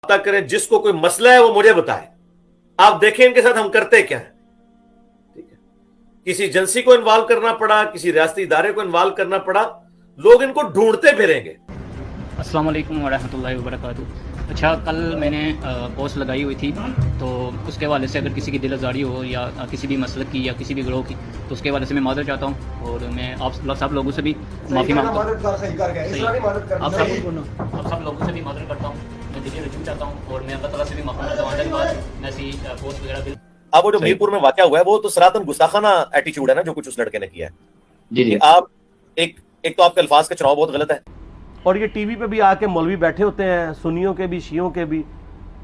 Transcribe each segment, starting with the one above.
رابطہ کریں, جس کو کوئی مسئلہ ہے وہ مجھے بتائے. آپ دیکھیں ان کے ساتھ ہم کرتے کیا ہیں. ٹھیک ہے, کسی ایجنسی کو انوالو کرنا پڑا, کسی ریاستی ادارے کو انوالو کرنا پڑا, لوگ ان کو ڈھونڈتے پھریں گے. السلام علیکم ورحمۃ اللہ وبرکاتہ. اچھا, کل میں نے پوسٹ لگائی ہوئی تھی, تو اس کے حوالے سے اگر کسی کی دل آزاری ہو یا کسی بھی مسلک کی یا کسی بھی گروہ کی, تو اس کے حوالے سے میں معذرت چاہتا ہوں, اور میں آپ سب لوگوں سے بھی معافی مانگتا ہوں. آپ سب لوگوں سے بھی معذرت کرتا ہوں, میں دلی رجوع چاہتا ہوں, اور میں اللہ تعالیٰ سے بھی معافی مانگتا ہوں. آنے کے بعد میں ایسی پوسٹ وغیرہ اب وہ جو میرپور میں واقعہ ہوا ہے وہ تو سراتن گستاخانہ ایٹیچیوڈ ہے نا, جو کچھ اس لڑکے نے کیا ہے. جی آپ ایک تو آپ کے الفاظ کا چناؤ بہت غلط ہے, اور یہ ٹی وی پہ بھی آ کے مولوی بیٹھے ہوتے ہیں, سنیوں کے بھی شیعوں کے بھی,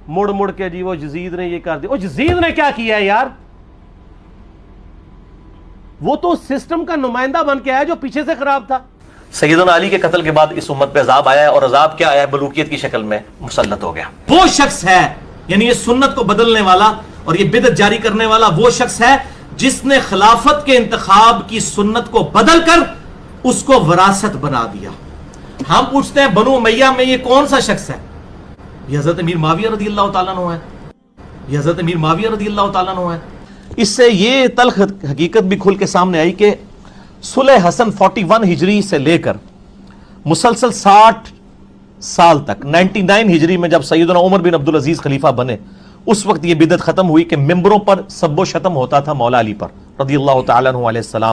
مڑ مڑ کے جی وہ یزید نے یہ کر دیا. وہ یزید نے کیا کیا ہے یار؟ وہ تو سسٹم کا نمائندہ بن کے آیا جو پیچھے سے خراب تھا. سیدنا علی کے قتل کے بعد اس امت پہ عذاب آیا ہے, اور عذاب کیا آیا ہے؟ ملوکیت کی شکل میں مسلط ہو گیا. وہ شخص ہے, یعنی یہ سنت کو بدلنے والا اور یہ بدعت جاری کرنے والا وہ شخص ہے جس نے خلافت کے انتخاب کی سنت کو بدل کر اس کو وراثت بنا دیا. ہم پوچھتے ہیں بنو امیہ میں یہ کون سا شخص ہے؟ یہ حضرت امیر معاویہ رضی اللہ تعالیٰ عنہ ہے. یہ حضرت امیر معاویہ رضی اللہ تعالیٰ عنہ ہے. اس سے یہ تلخ حقیقت بھی کھل کے سامنے آئی کہ صلح حسن 41 ہجری سے لے کر مسلسل 60 سال تک 99 ہجری میں جب سیدنا عمر بن عبدالعزیز خلیفہ بنے, اس وقت یہ بدعت ختم ہوئی کہ ممبروں پر سب و شتم ہوتا تھا مولا علی پر رضی اللہ تعالیٰ عنہ علیہ السلام.